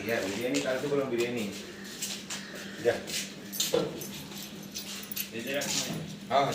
या बिरयानी काल से बोलो बिरयानी जा इधर रखना हाँ हाँ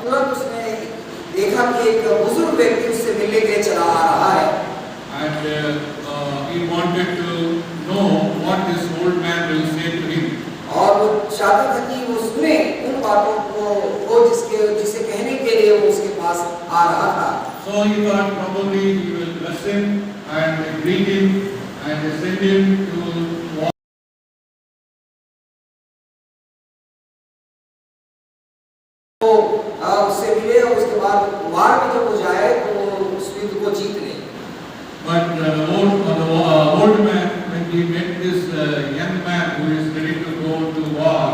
तुरंत उसने देखा कि एक बुजुर्ग व्यक्ति उससे मिलने के लिए चला आ रहा है and he wanted to know what this old man will say to him. और वो चाहता था कि वो सुने उन बातों को जिसे कहने के लिए वो उसके पास आ रहा था। So he thought probably he will bless him and greet him and send him to walk. तो उससे मिले और उसके बाद वार में जब वो जाए तो वो उस युद्ध को जीत ले। But the old man, when he met this young man who is ready to go to war,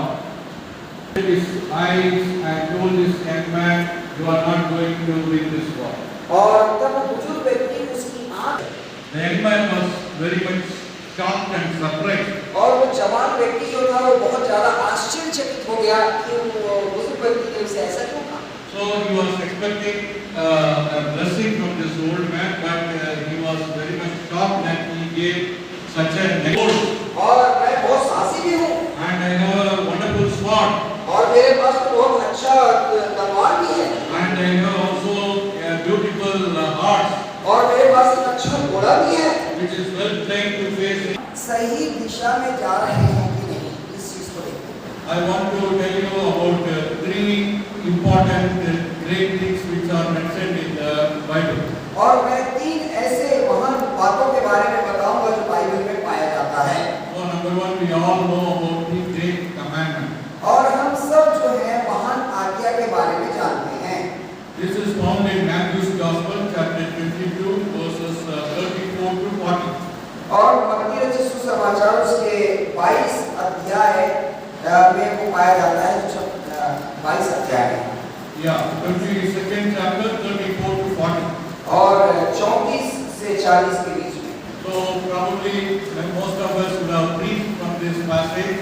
his eyes and told this young man, "You are not going to win this war." और तब बुजुर्ग व्यक्ति उसकी आंख, The young man was very much shocked and surprised. और वो जवान व्यक्ति जो था वो बहुत ज्यादा आश्चर्यचकित हो गया कि वो बुजुर्ग व्यक्ति ने उसे ऐसा क्यों कहा। So he was expecting a blessing from this old man, but he was very much shocked that he gave such a negative. और मैं बहुत साहसी भी हूँ And I have a wonderful sword. और मेरे पास तो बहुत अच्छा तलवार भी है And I have also a beautiful horse, और मेरे पास एक अच्छा घोड़ा भी है। which is well trained to face it. सही दिशा में जा रहे हैं कि नहीं, इस चीज को देखते I want to tell you about three important great things which are mentioned in the Bible. हैं। और मैं तीन ऐसे महान बातों के बारे में बताऊंगा जो बाइबल में पाया जाता है। So number one, we all know about the great commandment. और हम सब जो है महान आज्ञा के बारे में जानते हैं। This is found in Matthew's Gospel, chapter 22, verses 34 to 40. और मत्ती रचित सुसमाचार उसके 22 अध्याय में वो पाया जाता है, 22 अध्याय में। Yeah, 22nd chapter, 34 to 40. और 34 से 40 के बीच में। So probably most of us would have preached from this passage.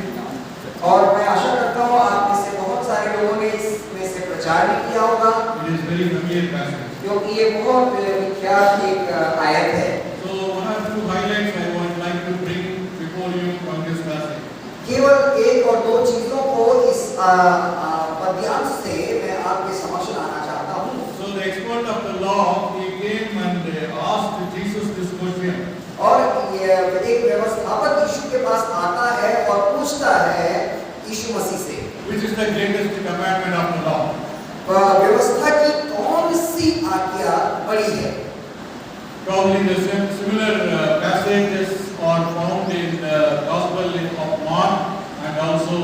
और मैं आशा करता हूँ आप में से बहुत सारे लोगों ने इसमें से प्रचार भी किया होगा, It is very familiar passage. क्योंकि ये बहुत विख्यात एक आयत है। So one or two highlights I would like to bring before you from this passage. केवल एक और दो चीजों को इस पद्यांश से मैं आपके समक्ष लाना चाहता हूँ। So the expert of the law, he came and asked Jesus this question. और एक व्यवस्थापक यीशु के पास आता है और पूछता है यीशु मसीह से, Which is the greatest commandment of the law? व्यवस्था की कौन सी आज्ञा बड़ी है? Probably the similar passages are found in the Gospel of Mark and also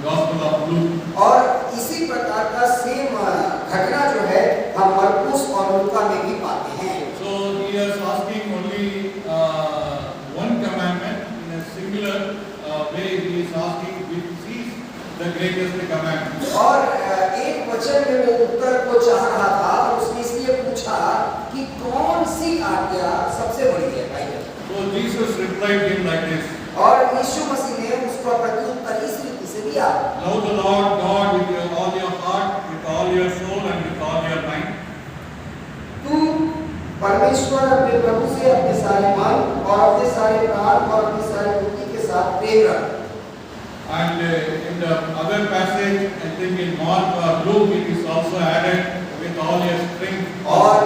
Gospel of Luke. और इसी प्रकार का सेम घटना जो है हम मरकुस और लूका में भी पाते हैं। So he is asking only one commandment in a singular way. He is asking which is the greatest commandment. और एक वचन में वो उत्तर को चाह रहा था और उसने इसलिए पूछा कि कौन सी आज्ञा सबसे बड़ी है भाई। So Jesus replied him like this. और यीशु मसीह ने उसका प्रत्युत्तर इस रीति से दिया, Love the Lord God with all your heart, with all your soul and with all your mind. तू परमेश्वर अपने प्रभु से अपने सारे मन और अपने सारे प्राण और अपनी सारी बुद्धि के साथ प्रेम रख। And in the other passage, I think in Mark or Luke, it is also added with all your strength. और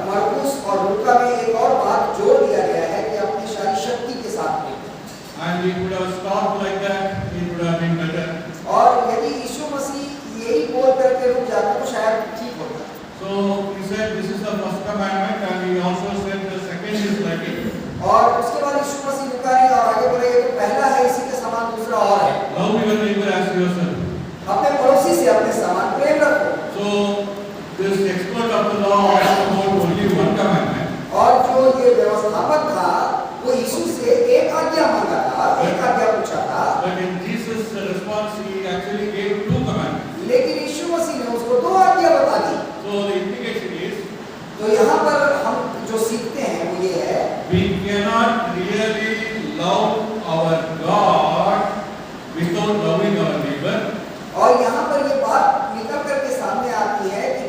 मरकुस और लूका में एक और बात जोड़ दिया गया है कि अपनी सारी शक्ति के साथ प्रेम। And we could have stopped like that. he said this is the first commandment, and he also said the second is like it. और उसके बाद यीशु मसीह पुकारे और आगे बोले ये तो पहला है, इसी के समान दूसरा और है। Love your neighbor as yourself. अपने पड़ोसी से अपने समान प्रेम रखो। So this expert of the law asked about only one commandment. और जो ये व्यवस्थापक था वो यीशु से एक आज्ञा मांगा था, एक आज्ञा पूछा था। But in Jesus' response, he actually gave two commandments. लेकिन यीशु मसीह ने उसको दो आज्ञा बता दी। So the implication is, तो यहाँ पर हम जो सीखते हैं वो ये है, we cannot really love our God without loving our neighbor. और यहाँ पर ये बात निकल करके सामने आती है कि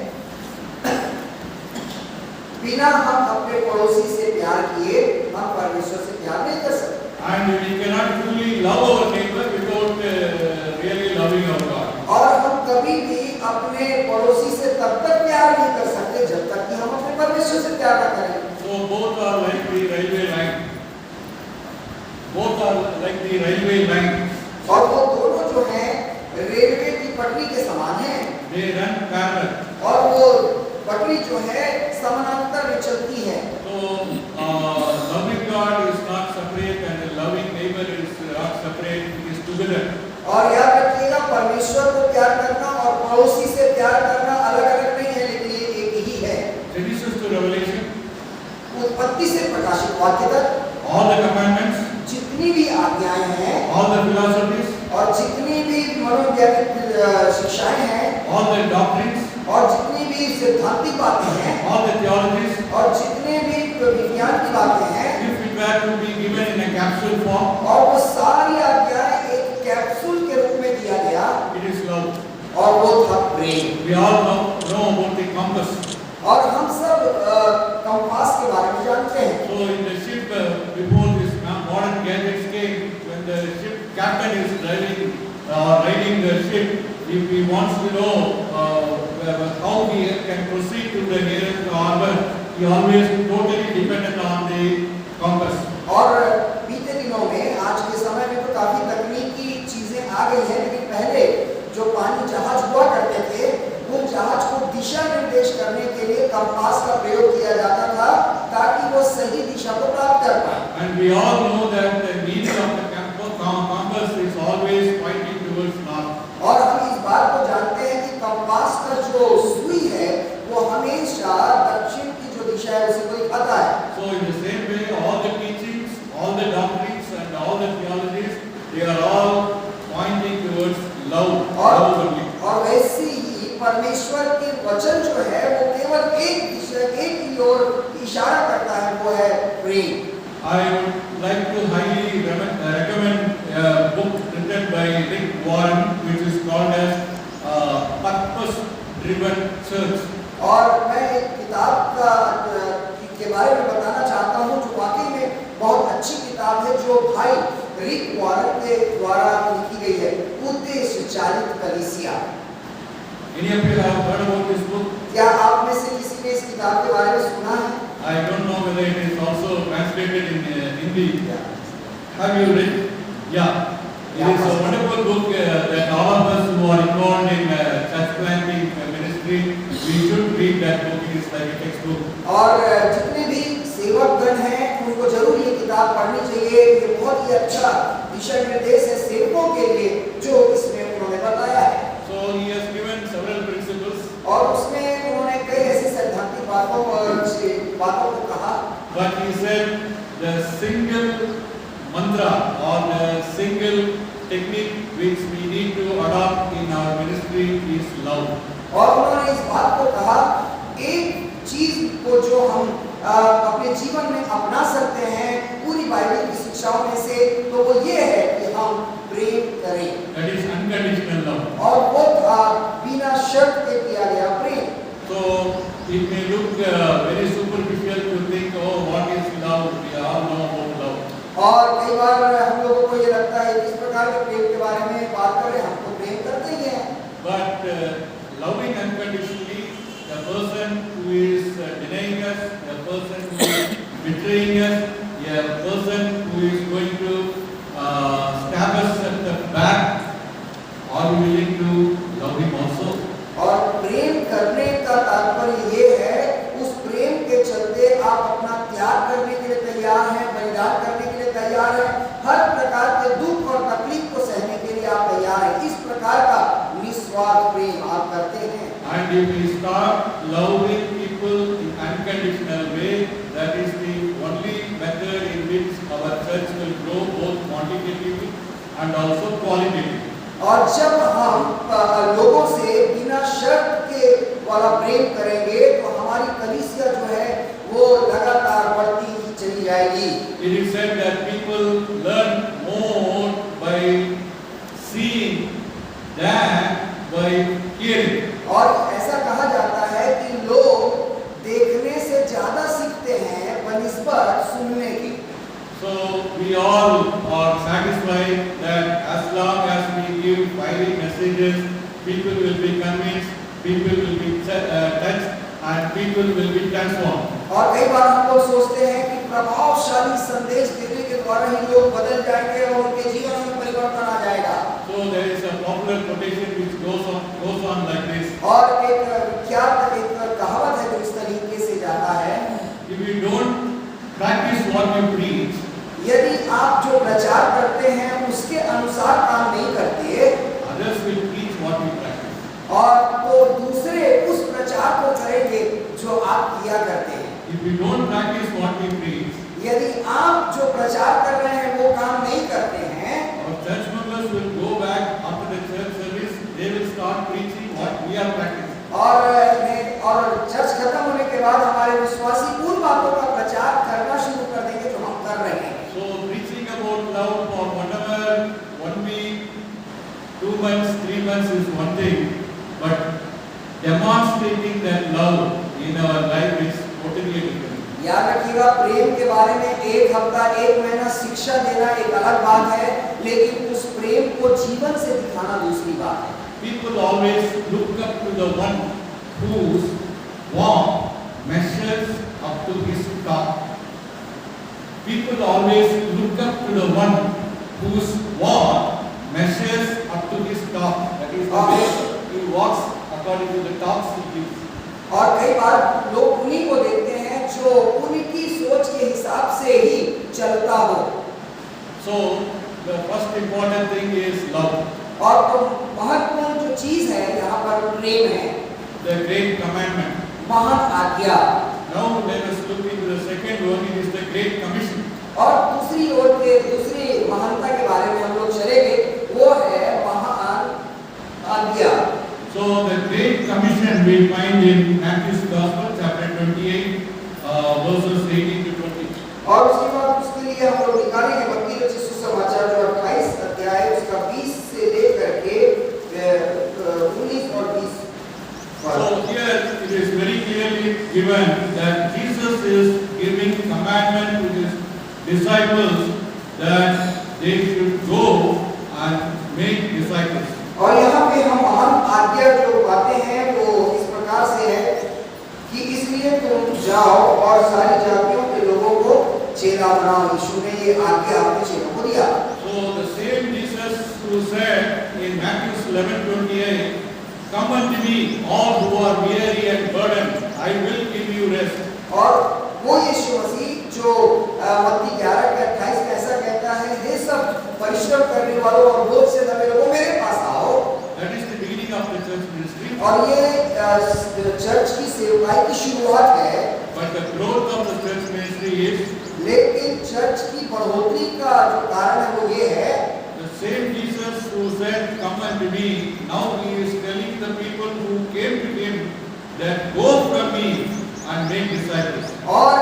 बिना हम अपने पड़ोसी से प्यार किए हम परमेश्वर से प्यार नहीं कर सकते। And we cannot truly love our neighbor without really loving our God. और हम कभी भी अपने पड़ोसी से तब तक प्यार नहीं कर सकते जब तक कि हम अपने परमेश्वर से प्यार न करें। So both are like the railway line. Both are like the railway line. और वो दोनों जो हैं रेलवे की पटरी के समान हैं। They run parallel. और वो पटरी जो है समानांतर में चलती है। So loving God is not separate and loving neighbor is not separate. It is together. और याद रखिएगा परमेश्वर को प्यार करना और पड़ोसी से प्यार करना अलग-अलग नहीं है, लेकिन ये एक ही है। Genesis to Revelation. उत्पत्ति से प्रकाशित वाक्य तक All the commandments. जितनी भी आज्ञाएं हैं All the philosophies. और जितनी भी मनोवैज्ञानिक शिक्षाएं हैं All the doctrines. और जितनी भी सिद्धांतिक बातें हैं All the theologies. और जितने भी विज्ञान की बातें हैं, If it were to be given in a capsule form, और वो सारी आज्ञाएं एक कैप्सूल के रूप में दिया गया it is love. और वो था प्रेम। We all know about the compass. और हम सब कंपास के बारे में जानते हैं। So in the ship, before this modern gadgets came, when the ship captain is riding the ship, if he wants to know how he can proceed to the nearest harbor, he always totally dependent on the compass. और बीते दिनों में आज के समय में तो काफी तकनीकी चीजें आ गई हैं, लेकिन पहले जो पानी जहाज हुआ करते थे उन जहाज को दिशा निर्देश करने के लिए कंपास का प्रयोग किया जाता था ताकि वो सही दिशा को प्राप्त कर पाए। And we all know that the needle of the compass is always pointing towards north. और हम इस बात को जानते हैं कि कंपास का जो सुई है वो हमेशा दक्षिण की जो दिशा है उसे को दिखाता है। So in the same way, all the teachings, all the doctrines, and all the theologies, they are all pointing towards love. Love only. और वैसे ही परमेश्वर के वचन जो है वो केवल एक दिशा, एक की ओर इशारा करता है, वो है प्रेम। I would like to highly recommend a book written by Rick Warren, which is called as Purpose Driven Church. और मैं एक किताब के बारे में बताना चाहता हूँ जो वाकई में बहुत अच्छी किताब है, जो भाई रिक वॉरन के द्वारा लिखी गई है, उद्देश्य चालित कलीसिया। Any of you have heard about this book? क्या आप में से किसी ने इस किताब के बारे में सुना है? I don't know whether it is also translated in Hindi. Have you read? Yeah. It is a wonderful book that all of us who are involved in church planting ministry, we should read that book. It is like a textbook. और जितने भी सेवक गण हैं उनको जरूर ये किताब पढ़नी चाहिए। ये बहुत ही अच्छा दिशा निर्देश है सेवकों के लिए जो इसमें उन्होंने बताया है। So he has given several principles. और उसमें उन्होंने कई ऐसी सैद्धांतिक बातों को कहा। But he said the single mantra or the single technique which we need to adopt in our ministry is love. और उन्होंने इस बात को कहा, एक चीज को जो हम अपने जीवन में अपना सकते हैं पूरी बाइबल की शिक्षाओं में से, तो वो ये है कि हम प्रेम करें। That is unconditional love. और वो था बिना शर्त के किया गया प्रेम। So it may look very superficial to think, oh, what is love? We all know about love. और कई बार हम लोगों को ये लगता है किस प्रकार के प्रेम के बारे में बात करें, हम तो प्रेम करते ही हैं। But loving unconditionally, the person who is denying us, the person who is betraying us, a person who is going to stab us at the back, are you willing to love him also? और प्रेम करने का तात्पर्य ये है and also qualitative. और जब हम लोगों से बिना शर्त के वाला प्रेम करेंगे तो हमारी कलीसिया जो है वो लगातार बढ़ती ही चली जाएगी। It is said that people learn more by seeing than by hearing. और ऐसा कहा जाता है कि लोग देखने से ज्यादा सीखते हैं बनिस्बत सुनने की। So we all are satisfied that as long as we give fiery messages, people will be convinced, people will be touched, and people will be transformed. और कई बार हम लोग सोचते हैं कि प्रभावशाली संदेश देने के द्वारा ही लोग बदल जाएंगे और उनके जीवन में परिवर्तन आ जाएगा। So there is a popular quotation which goes on like this. और एक विख्यात एक कहावत है जो इस तरीके से जाता है, If you don't practice what you preach, यदि आप जो प्रचार करते हैं उसके अनुसार काम नहीं करते, others will preach what you practice. और तो दूसरे उस प्रचार को करेंगे जो आप किया करते हैं। If you don't practice what you preach, यदि आप जो प्रचार कर रहे हैं वो काम नहीं करते हैं, our church members will go back after the church service, they will start preaching what we are practicing. और चर्च खत्म होने के बाद हमारे विश्वासी उन बातों का प्रचार करना शुरू कर देंगे जो हम कर रहे हैं। So preaching about love for whatever 1 week, 2 months, 3 months is one thing, but demonstrating that love in our life is totally different. याद रखिएगा, प्रेम के बारे में एक हफ्ता, एक महीना शिक्षा देना एक अलग बात है, लेकिन उस प्रेम को जीवन से दिखाना दूसरी बात है। People always look up to the one whose walk measures up to his talk. People always look up to the one whose walk measures up to his talk. That is the way he walks according to the talks he gives. और कई बार लोग उन्हीं को देखते हैं जो उनकी सोच के हिसाब से ही चलता हो। So the first important thing is love. और तो महत्वपूर्ण जो चीज है यहाँ पर प्रेम है, The great commandment. महान आज्ञा। Now let us look into the second one. It is the great commission. और दूसरी ओर के दूसरी महानता के बारे में हम लोग चलेंगे, वो है महान आज्ञा। So the great commission we find in Matthew's Gospel, chapter 28, verses 18 to 20. और उसके बाद उसके लिए हम लोग निकालेंगे मत्ती रचित सुसमाचार जो 28 अध्याय उसका 20 से लेकर के 19 और 20। So here it is very clearly given that Jesus is giving commandment to his disciples that they should go and make disciples. और यहाँ पे हम महान आज्ञा जो बातें हैं वो इस प्रकार से है कि इसलिए तुम जाओ और सारी जातियों के लोगों को चेला बनाओ। यीशु ने ये आज्ञा अपने चेलों को दिया। So the same Jesus who said in Matthew 11:28, "Come unto me, all who are weary and burdened, I will give you rest." और वो यीशु मसीह जो मत्ती 11:28 में ऐसा कहता है, हे सब परिश्रम करने वालों और बोझ से दबे लोगों मेरे पास आओ। That is the beginning of the church ministry. और ये चर्च की सेवकाई की शुरुआत है। But the growth of the church ministry is लेकिन चर्च की बढ़ोतरी का जो कारण है वो ये है, the same Jesus who said, "Come unto me," now he is telling the people who came to him that go from me and make disciples. और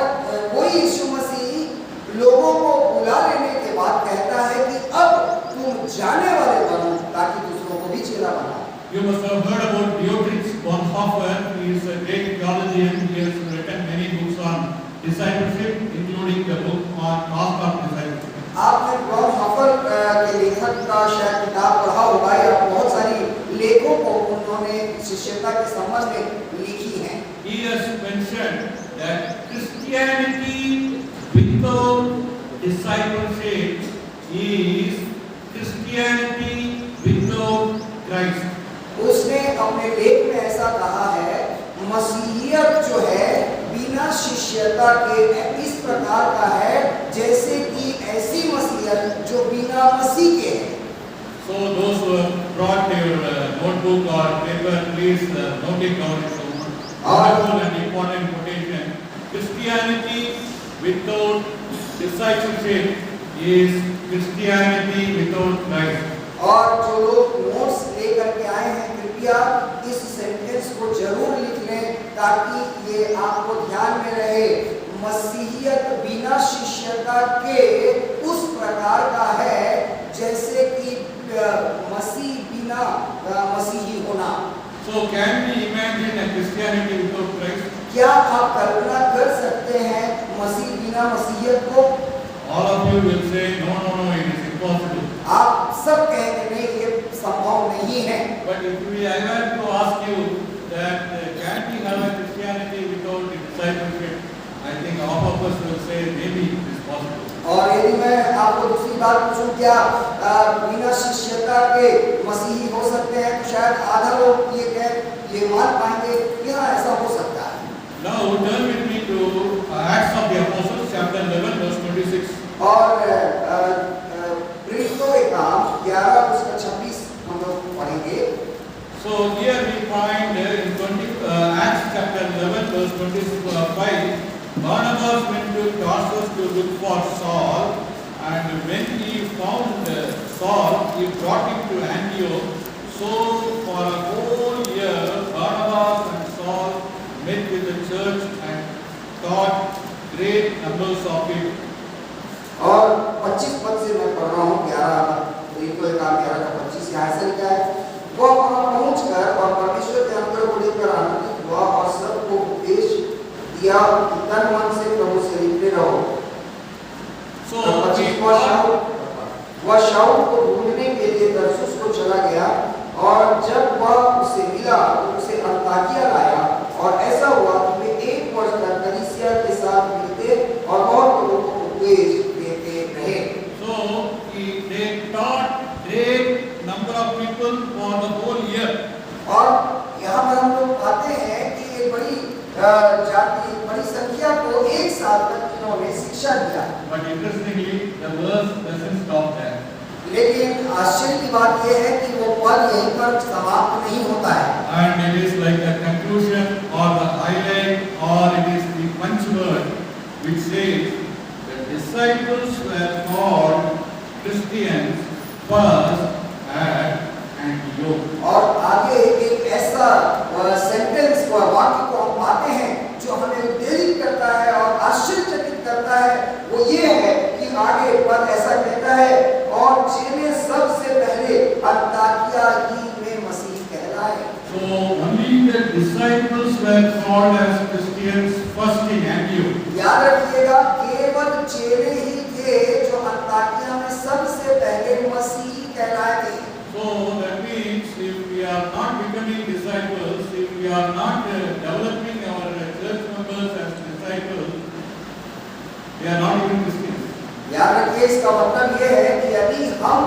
वो यीशु मसीह लोगों को बुला लेने के बाद कहता है कि अब तुम जाने वाले बनो ताकि दूसरों को भी चेला बनाओ। You must have heard about Dietrich Bonhoeffer. He is a great theologian. He has written many books on discipleship, including the book on cost of discipleship. आपने बॉनहोफर के लेखक का शायद किताब पढ़ा होगा या बहुत सारी लेखों को उन्होंने शिष्यता के संबंध में लिखी हैं। He has mentioned that Christianity without discipleship is Christianity without Christ. उसने अपने लेख में ऐसा कहा है, मसीहियत जो है बिना शिष्यता के इस प्रकार का है जैसे कि ऐसी मसीहियत जो बिना मसीह के है। So those who have brought their notebook or paper, please note it down. It's a wonderful and important quotation. Christianity without discipleship is Christianity without Christ. और जो लोग नोट्स लेकर के आए हैं कृपया इस सेंटेंस को जरूर लिख लें ताकि ये आपको ध्यान में रहे। मसीहियत बिना शिष्यता के उस प्रकार का है जैसे कि मसीह बिना मसीही होना। So can we imagine a Christianity without Christ? क्या आप कल्पना कर सकते हैं मसीह बिना मसीहियत को? All of you will say, no, no, no, it is impossible. आप सब कहेंगे नहीं ये संभव नहीं है। But if we I were to ask you that can we have a Christianity without the discipleship, I think half of us will say maybe it is possible. और यदि मैं आपको दूसरी बात पूछूं क्या बिना शिष्यता के मसीही हो सकते हैं तो शायद आधा लोग ये मान पाएंगे कि हाँ ऐसा हो सकता है। Now turn with me to Acts of the Apostles chapter 11 verse 26. और प्रेरितों के काम 11 उसका 26 हम लोग पढ़ेंगे। So here we find in Acts chapter 11 verse 25, Barnabas went to Tarsus to look for Saul, and when he found Saul, he brought him to Antioch. So for a whole year, Barnabas and Saul met with the church and taught great numbers of people. और 25 पद से मैं पढ़ रहा हूँ 11 प्रेरितों के काम 11 का 25 यहाँ से लिखा है। वो वहाँ पहुँचकर और परमेश्वर के अंतर को लेकर आनंदित हुआ और सबको उपदेश दिया कि तन मन से प्रभु से लिपटे रहो। वह शाऊल को ढूंढने के लिए तरसुस को चला गया और जब वह उसे मिला तो उसे अन्ताकिया लाया और ऐसा हुआ कि वे 1 वर्ष तक कलीसिया के साथ मिलते और बहुत लोगों को उपदेश देते रहे। So they taught great number of people for the whole year. और यहाँ पर हम लोग पाते हैं कि एक बड़ी संख्या को एक साल तक इन्होंने शिक्षा दिया। But interestingly, the verse doesn't stop there. लेकिन आश्चर्य की बात यह है कि वो पद यहीं पर समाप्त नहीं होता है। And it is like the conclusion or the highlight or it is the punchword which says the disciples were called Christians first at Antioch. और आगे एक ऐसा सेंटेंस को वाक्य को हम पाते हैं जो हमें उत्तेजित करता है और आश्चर्यचकित करता है। वो ये है कि आगे पद ऐसा कहता है और चेले सबसे पहले अन्ताकिया ही में मसीह कहलाए। So only the disciples were called as Christians first in Antioch. याद रखिएगा केवल चेले ही थे जो अन्ताकिया में सबसे पहले मसीह कहलाए थे। So that means if we are not becoming disciples, if we are not developing our church members as disciples, we are not even Christians. याद रखिए इसका मतलब ये है कि यदि हम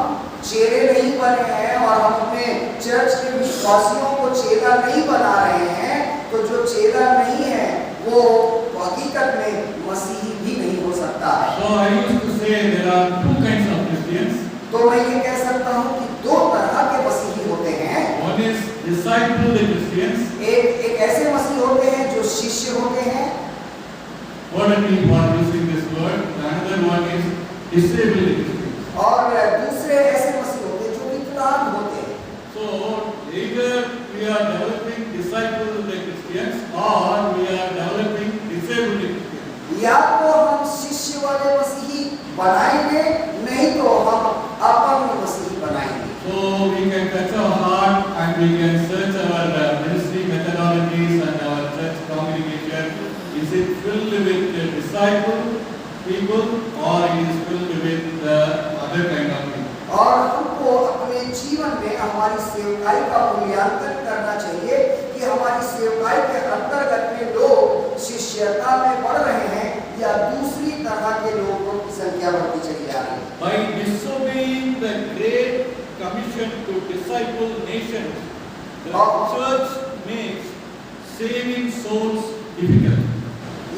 चेले नहीं बने हैं और हम अपने चर्च के विश्वासियों को चेला नहीं बना रहे हैं तो जो चेला नहीं है वो हकीकत में मसीही भी नहीं हो सकता है। So I used to say there are two kinds of Christians. तो मैं ये कह सकता हूँ कि 2 तरह के मसीही होते हैं। One is disciple Christians. एक ऐसे मसीही होते हैं जो शिष्य होते हैं। Pardon me for using this word. Another one is disabled Christians. और दूसरे ऐसे मसीही होते हैं जो विकलांग होते हैं। So either we are developing disciple Christians or we are developing disabled Christians. या तो हम शिष्य वाले मसीही बनाएंगे नहीं तो हम अपंग मसीही बनाएंगे। So we can touch our heart and we can search our ministry methodologies and our church congregation. Is it filled with disciple people or is it filled with other kind of people? और हमको अपने जीवन में हमारी सेवकाई का मूल्यांकन करना चाहिए कि हमारी सेवकाई के अंतर्गत में लोग शिष्यता में बढ़ रहे हैं या दूसरी तरह के लोगों की संख्या बढ़ती चली जा रही है। By disobeying the great commission to disciple nations, the church makes saving souls difficult.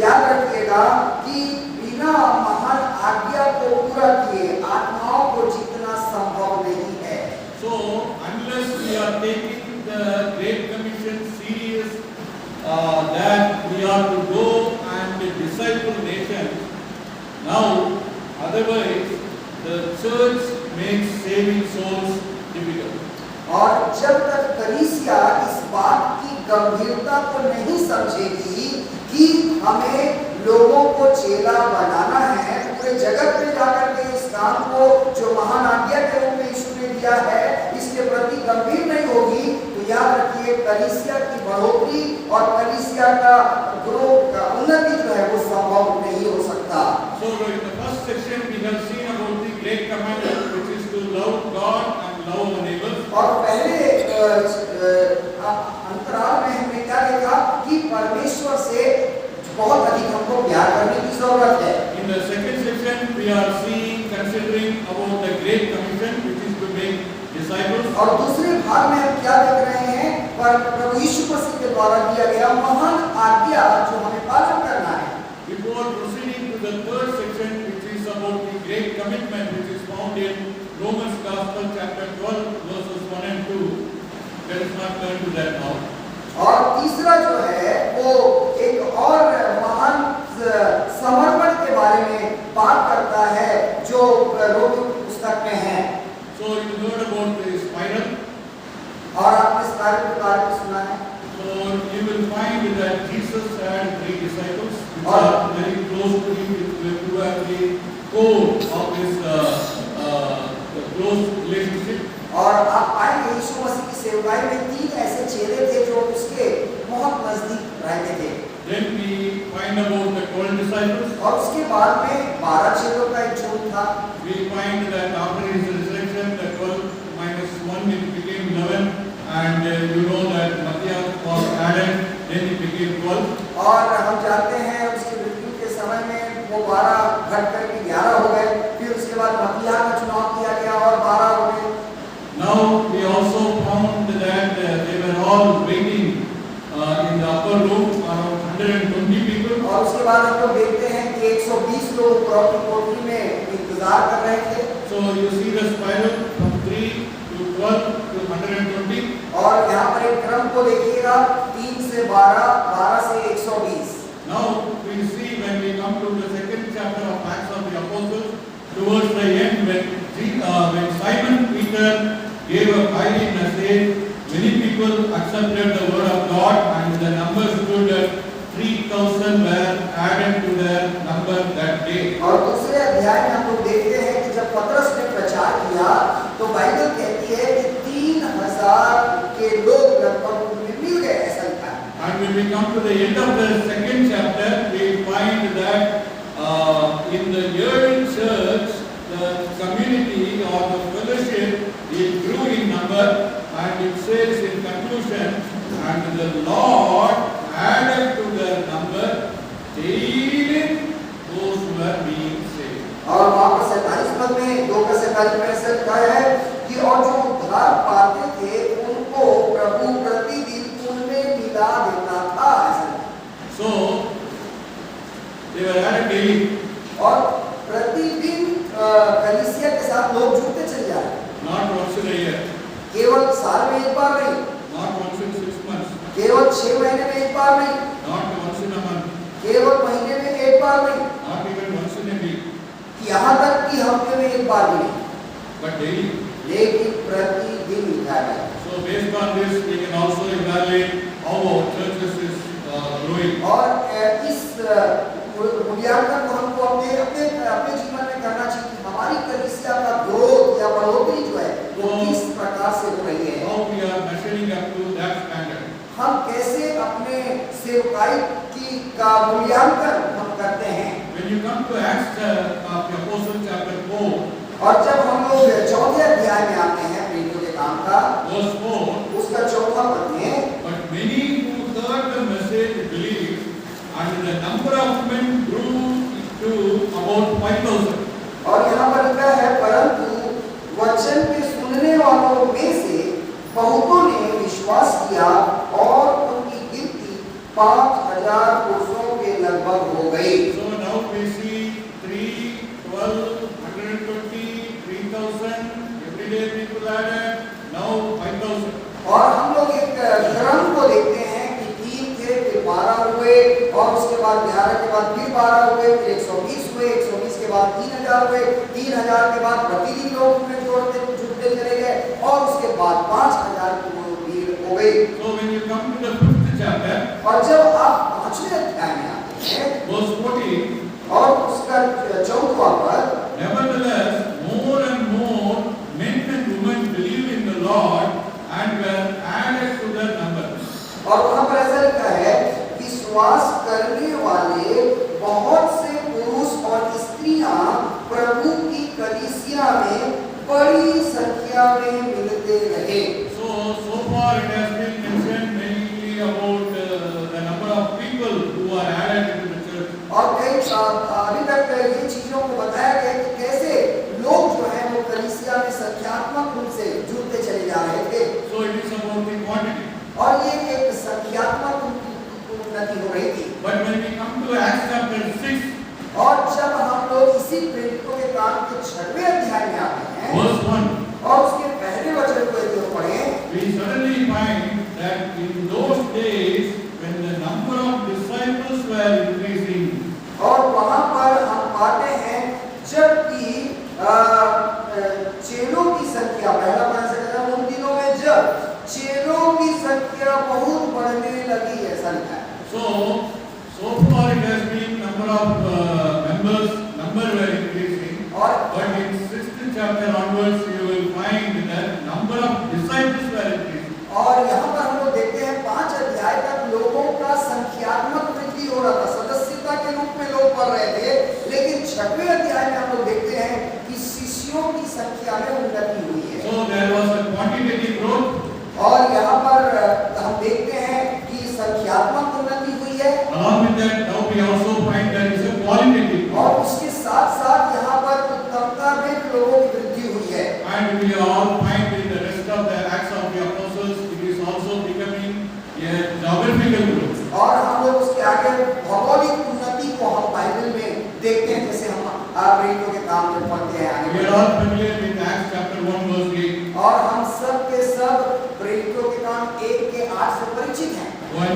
याद रखिएगा कि बिना महान आज्ञा को पूरा किए आत्माओं को जीतना संभव नहीं है। So unless we are taking the great commission serious, that we are to go and disciple nations. Now, otherwise, the church makes saving souls difficult. और जब तक कलीसिया इस बात की गंभीरता को नहीं समझेगी कि हमें लोगों को चेला बनाना है, पूरे जगत में जाकर के इस काम को जो महान आज्ञा के रूप में यीशु ने दिया है इसके प्रति गंभीर नहीं होगी, तो याद रखिए कलीसिया की बढ़ोतरी और कलीसिया का ग्रोथ का उन्नति जो है वो संभव नहीं हो सकता। So in the first section we have seen about the great commandment, which is to love God and love our neighbors. और पहले अंतराल में हमने क्या देखा कि परमेश्वर से बहुत अधिक हमको प्यार करने की जरूरत है। In the second section we are considering about the great commission, which is to make disciples. और दूसरे भाग में हम क्या देख रहे हैं, पर प्रभु यीशु मसीह के द्वारा दिया गया महान आज्ञा जो हमें पालन करना है। Before proceeding to the third section, which is about the great commitment, which is found in Romans Gospel chapter 12 verses 1 and 2, let us not turn to that now. और तीसरा जो है वो एक और महान समर्पण के बारे में बात करता है जो रोमी पुस्तक में है। So you heard about the spiral. और आपने स्पाइरल के बारे में सुना है। So you will find that Jesus had 3 disciples which are very close to him, who are the core of his close relationship. और आप पाएंगे यीशु मसीह की सेवकाई में 3 ऐसे चेले थे जो उसके बहुत नजदीक रहते थे। Then we find about the 12 disciples. और उसके बाद में 12 चेलों का एक झुंड था। We find that after his resurrection, the 12 minus 1 it became 11, and you know that Matthias was added, then it became 12. और हम जानते हैं उसकी मृत्यु के समय में वो 12 घट करके 11 हो गए, फिर उसके बाद मत्तियाह का चुनाव किया गया और 12 हो गए। Now we also found that they were all waiting in the upper room, around 120 people. और उसके बाद हम लोग देखते हैं कि 120 लोग प्रॉपर्टी कोठरी में इंतजार कर रहे थे। So you see the spiral from 3 to 12 to 120. और यहाँ पर एक क्रम को देखिएगा 3 से 12, 12 से 120। Now we see when we come to the second chapter of Acts of the Apostles, towards the end when Simon Peter gave a highly message, many people accepted the word of God, and the number stood at 3,000 were added to their number that day. और दूसरे अध्याय में हम लोग देखते हैं कि जब पतरस ने प्रचार किया तो बाइबल कहती है कि 3,000 के लोग लगभग उनमें मिल गए, ऐसा लिखा है। And when we come to the end of the second chapter, we find that in the early church, the community or the fellowship, it grew in number, and it says in conclusion, and the Lord added to their number daily those who were being saved. और वहाँ पर 47 पद में 2 का 47 में ऐसा लिखा है कि और जो उद्धार पाते थे उनको प्रभु प्रतिदिन उनमें मिला देता था, ऐसा। So they were added daily. और प्रतिदिन कलीसिया के साथ लोग जुड़ते चले जा रहे हैं। Not once in a year. केवल साल में एक बार नहीं, Not once in 6 months. केवल 6 महीने में एक बार नहीं, Not once in a month. केवल महीने में एक बार नहीं, Not even once in a week. यहाँ तक कि हफ्ते में एक बार भी नहीं, But daily. लेकिन प्रतिदिन लिखा है। So based on this, we can also evaluate how our churches is growing. और इस मूल्यांकन को हमको अपने जीवन में करना चाहिए कि हमारी कलीसिया का ग्रोथ या बढ़ोतरी जो है वो किस प्रकार से हो रही है। How we are measuring up to that standard. हम कैसे अपने सेवकाई का मूल्यांकन हम करते हैं। When you come to Acts of the Apostles chapter 4, और जब हम लोग 4th अध्याय में आते हैं प्रेरितों के काम का verse 4, उसका 4वां पद में, but many who heard the message believed, and the number of men grew to about 5,000. और यहाँ पर लिखा है परंतु वचन के सुनने वालों में से बहुतों ने विश्वास किया और उनकी गिनती 5,000 पुरुषों के लगभग हो गई। So now we see 3, 12, 120, 3,000, everyday people added, now 5,000. और हम लोग एक क्रम को देखते हैं कि 3 थे, फिर 12 हुए, और उसके बाद 11 के बाद फिर 12 हुए, फिर 120 हुए, 120 के उसके बाद 3000 हुए, 3000 के बाद प्रतिदिन लोग उसमें जुड़ते चले गए और उसके बाद 5000 की भीड़ हो गई। So when you come to the 5th chapter, और जब आप 5वें अध्याय में आते हैं verse 14, और उसका 14वां पद, nevertheless, more and more men and women believed in the Lord and were added to their number. और वहां पर ऐसा लिखा है, विश्वास करने वाले बहुत से पुरुष और स्त्रियां प्रभु की कलीसिया में बड़ी संख्या में मिलते रहे। So far it has been mentioned mainly about the number of people who are added to the church. और अभी तक ये चीजों को बताया गया कि कैसे लोग जो हैं वो कलीसिया में संख्यात्मक रूप से जुड़ते चले जा रहे थे। So it is about the quantity. और ये एक संख्यात्मक उन्नति हो रही थी। But when we come to Acts chapter 6, और जब हम लोग इसी प्रेरितों के काम के 6वें अध्याय में आते हैं verse 1, और उसके पहले वचन को यदि पढ़ें, we suddenly find that in those days when the number of disciples were increasing, और वहां पर हम पाते हैं जबकि चेलों की संख्या, पहला पद से कहता है उन दिनों में जब चेलों की संख्या बहुत बढ़ने लगी, ऐसा लिखा है। so far it has been number of number were increasing, but in 6th chapter onwards you will find that number of disciples were increasing. और यहाँ पर हम लोग देखते हैं 5 अध्याय तक लोगों का संख्यात्मक वृद्धि हो रहा था, सदस्यता के रूप में लोग पढ़ रहे थे, लेकिन 6वें अध्याय में हम लोग देखते हैं कि शिष्यों की संख्या में उन्नति हुई है। So there was a quantitative growth, और यहाँ पर हम देखते हैं कि संख्यात्मक उन्नति हुई है। along with that now we also find there is a qualitative growth. और उसके साथ साथ यहाँ पर उत्तमता में लोगों की वृद्धि हुई है। And we all find in the rest of the Acts of the Apostles it is also becoming a geographical growth. और हम लोग उसके आगे भौगोलिक उन्नति को हम बाइबल में देखते हैं, जैसे हम प्रेरितों के काम में पढ़ते हैं आगे। We are all familiar with Acts chapter 1 verse 8. और हम सब के सब प्रेरितों के काम 1 के 8 से परिचित हैं। When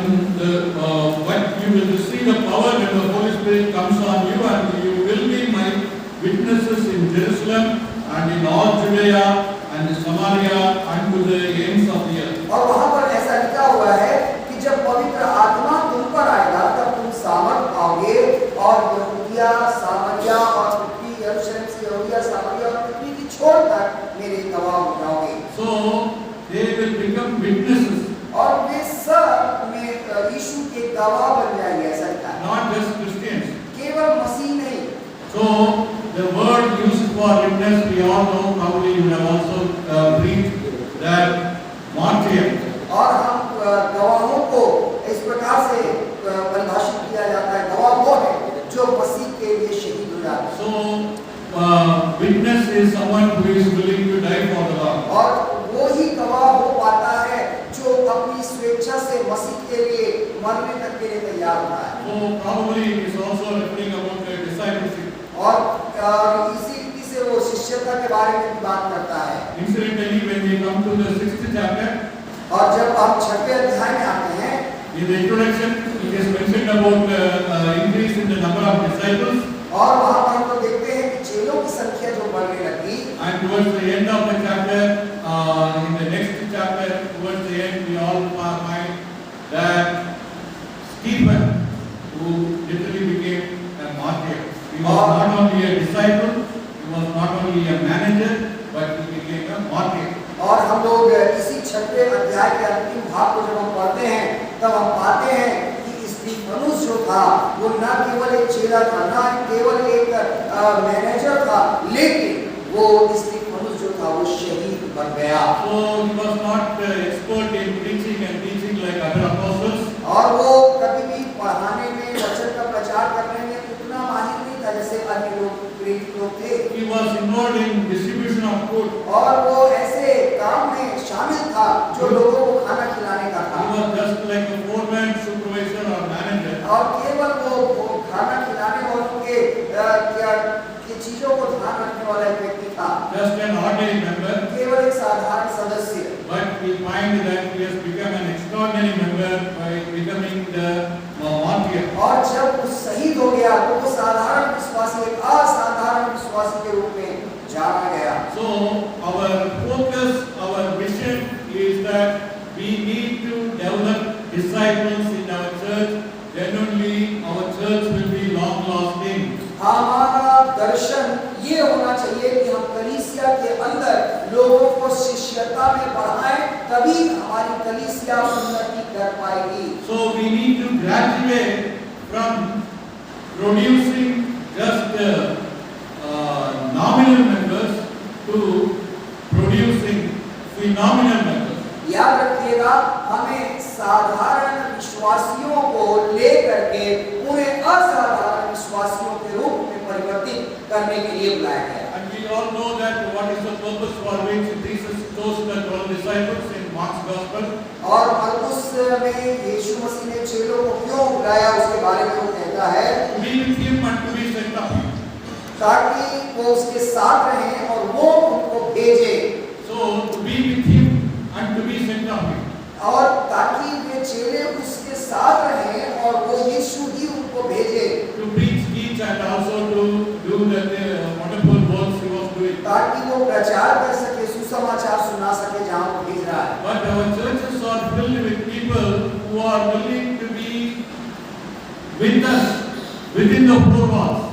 you will receive the power when the Holy Spirit comes on you, and you will be my witnesses in Jerusalem and in all Judea and Samaria and to the ends of the earth. और वहाँ पर ऐसा लिखा हुआ है कि जब पवित्र आत्मा तुम पर आएगा तब तुम सामर्थ पाओगे और यहूदिया, सामरिया और पृथ्वी, यरूशलेम से यहूदिया, सामरिया और पृथ्वी की छोर तक मेरे गवाह हो जाओगे। So they will become witnesses. और वे सब में यीशु के गवाह बन जाएंगे, ऐसा लिखा है। Not just Christians. केवल मसीह नहीं। So the word used for witness, we all know, probably you have also preached that martyr. और हम गवाहों को इस प्रकार से परिभाषित किया जाता है, गवाह वो है जो मसीह के लिए शहीद हो जाता है। So witness is someone who is willing to die for the Lord. और वो ही गवाह हो पाता है जो अपनी स्वेच्छा से मसीह के लिए मरने तक के लिए तैयार होता है। So probably it is also referring about the discipleship. और इसी रीति से वो शिष्यता के बारे में भी बात करता है। Incidentally, when we come to the 6th chapter, और जब हम 6वें अध्याय में आते हैं, in the introduction, it is mentioned about increase in the number of disciples. और वहाँ पर हम लोग देखते हैं कि चेलों की संख्या जो बढ़ने लगी। And towards the end of the chapter, in the next chapter, towards the end, we all find that Stephen, who literally became a martyr, he was not only a disciple, he was not only a manager, but he became a martyr. और हम लोग इसी 6वें अध्याय के अंतिम भाग को जब हम पढ़ते हैं तब हम पाते हैं कि स्तिफनुस जो था वो न केवल एक चेला था, न केवल एक मैनेजर था, लेकिन वो स्तिफनुस जो था वो शहीद बन गया। So he was not expert in preaching and teaching like other apostles. और वो कभी भी पढ़ाने में, वचन का प्रचार करने में उतना माहिर नहीं था जैसे अन्य लोग प्रेरित लोग थे। He was involved in distribution of food. और वो ऐसे काम में शामिल था जो लोगों को खाना खिलाने का था। He was just like a foreman, supervisor or manager. और केवल वो खाना खिलाने वालों के चीजों को ध्यान रखने वाला एक व्यक्ति था। Just an ordinary member. केवल एक साधारण सदस्य। But we find that he has become an extraordinary member by becoming the martyr. और जब वो शहीद हो गया तो वो साधारण विश्वासी, एक असाधारण दर्शन ये होना चाहिए कि हम कलीसिया के अंदर लोगों को शिष्यता में बढ़ाएं, तभी हमारी कलीसिया उन्नति कर पाएगी। So we need to graduate from producing just nominal members to producing phenomenal members. याद रखिएगा, हमें साधारण विश्वासियों को लेकर के पूरे असाधारण विश्वासियों के रूप में परिवर्तित करने के लिए बुलाया गया। And we all know that what is the purpose for which Jesus chose the 12 disciples in Mark's Gospel. और मरकुस में यीशु मसीह ने चेलों को क्यों बुलाया, उसके बारे में वो कहता है, To be with him and to be sent up. ताकि वो उसके साथ रहें और वो उनको भेजे, So to be with him and to be sent up. और ताकि वे चेले उसके साथ रहें और वो यीशु ही उनको भेजे, To preach, teach and also to do the wonderful works he was doing. ताकि वो प्रचार कर सके, सुसमाचार सुना सके जहाँ वो भेज रहा है। But our churches are filled with people who are willing to be with us within the four walls.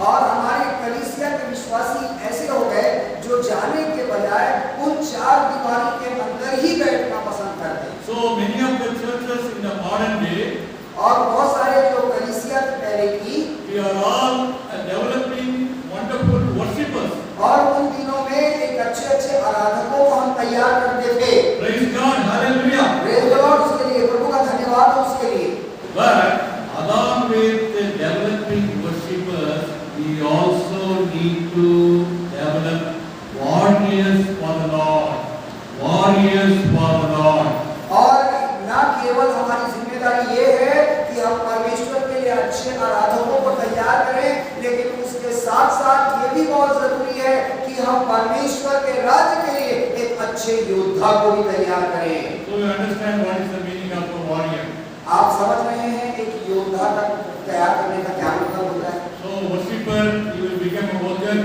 और हमारे कलीसिया के विश्वासी ऐसे हो गए जो जाने के बजाय उन चार दीवारों के अंदर ही बैठना पसंद करते हैं। So many of the churches in the modern day, और बहुत सारे जो कलीसिया पहले की, we are all developing wonderful worshippers. और उन दिनों में एक अच्छे आराधकों को हम तैयार करते थे। Praise God, hallelujah. Praise the Lord, उसके लिए प्रभु का धन्यवाद हो उसके लिए। But along with the developing worshippers, we also need to develop warriors for the Lord. Warriors for the Lord. और न केवल हमारी जिम्मेदारी ये है कि हम परमेश्वर के लिए अच्छे आराधकों को तैयार करें, लेकिन उसके साथ साथ ये भी बहुत जरूरी है कि हम परमेश्वर के राज्य के लिए एक अच्छे योद्धा को भी तैयार करें। So you understand what is the meaning of a warrior. आप समझ रहे हैं एक योद्धा का तैयार करने का क्या मतलब होता है? So worshipper, you will become a worker.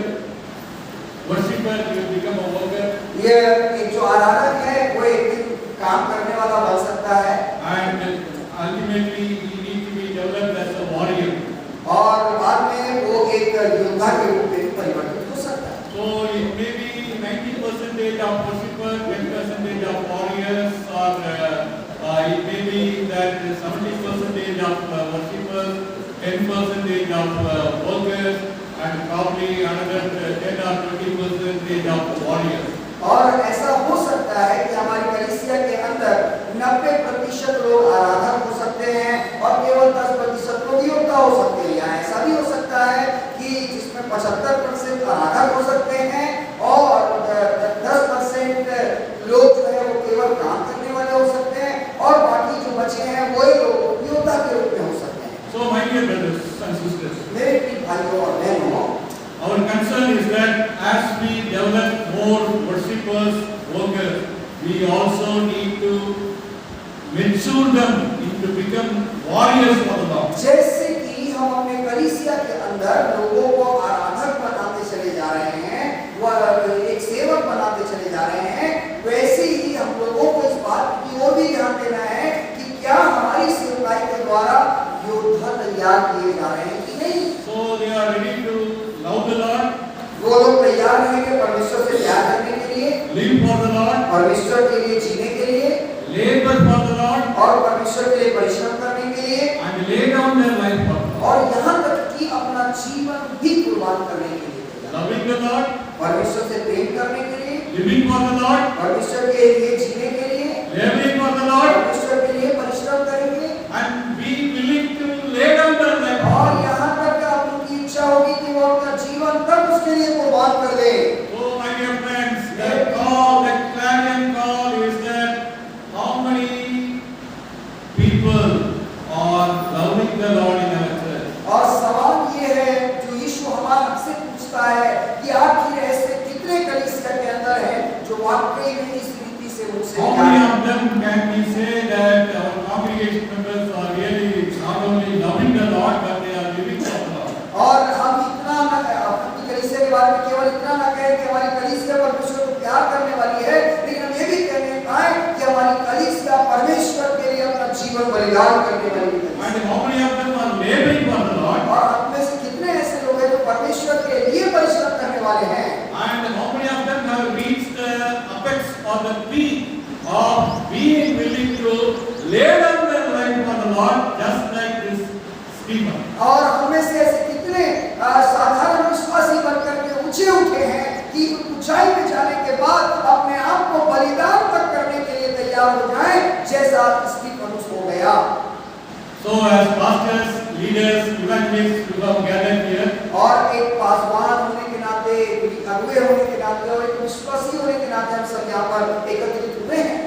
Worshipper, you will become a worker. ये एक जो आराधक है वो एक दिन काम करने वाला बन सकता है, And ultimately, you need to be developed as a warrior. और बाद में वो एक योद्धा के रूप में परिवर्तित हो सकता है। So it may be 90% of worshippers, 10% of warriors, or it may be that 70% of worshippers, 10% of workers, and probably another 10 or 20% of warriors. और ऐसा हो सकता है कि हमारी कलीसिया के अंदर 90% लोग आराधक हो सकते हैं और केवल 10% लोग योद्धा हो सकते हैं, या ऐसा भी हो सकता है कि जिसमें 75% आराधक हो सकते हैं और 10% लोग जो है वो केवल काम करने वाले हो सकते हैं, और बाकी जो बचे हैं वही लोग योद्धा के रूप में हो सकते हैं। So my dear brothers and sisters, मेरे प्रिय भाइयों और बहनों, our concern is that as we develop more worshippers, workers, we also need to mature them into become warriors for the Lord. जैसे कि हम अपने कलीसिया के अंदर लोगों को आराधक बनाते चले जा रहे हैं, वह एक सेवक बनाते चले जा रहे हैं, वैसे ही हम लोगों को इस बात की ओर भी ध्यान देना है कि क्या हमारी सेवकाई के द्वारा योद्धा तैयार किए जा रहे हैं कि नहीं। So they are ready to love the Lord, वो लोग तैयार रहेंगे परमेश्वर से प्यार करने के लिए, live for the Lord, परमेश्वर के लिए जीने के लिए, labor for the Lord, और परमेश्वर के लिए परिश्रम करने के लिए, and lay down their life for the Lord. और यहाँ तक कि अपना जीवन भी कुर्बान करने के लिए तैयार। Loving the Lord, परमेश्वर से प्रेम करने के लिए, living for the Lord, परमेश्वर के लिए जीने के लिए, laboring for the Lord, परमेश्वर के लिए परिश्रम करेंगे, and be willing to lay down their life. और यहाँ तक कि आप उनकी इच्छा होगी कि वो अपना जीवन तक उसके लिए कुर्बान कर दे। So my dear friends, the call, the clarion call is that how many people are loving the Lord in our church? और सवाल ये है जो यीशु हमारे से पूछता है कि आखिर ऐसे कितने कलीसिया के अंदर हैं जो वाकई में इस रीति से मुझसे How प्यार many करते हैं? of them can we say that our congregation members are really not only loving the Lord but they are living for the Lord? और हम इतना अपनी कलीसिया के बारे में केवल इतना ना कहें कि हमारी कलीसिया परमेश्वर को प्यार करने वाली है, लेकिन हम ये भी कहने पाए कि हमारी कलीसिया परमेश्वर के लिए अपना जीवन बलिदान करने वाली है। And how many of them are laboring for the Lord? और हम में से कितने ऐसे लोग हैं जो परमेश्वर के लिए और हमें से ऐसे कितने साधारण विश्वासी बनकर के ऊंचे उठे हैं कि ऊंचाई में जाने के बाद अपने आप को बलिदान तक करने के लिए तैयार हो जाएं, जैसा स्टीफनुस हो गया। So as pastors, leaders, evangelists who have gathered here, और एक पासवान होने के नाते, अगुवे होने के नाते और एक विश्वासी होने के नाते हम सब यहाँ पर एकत्रित हुए हैं।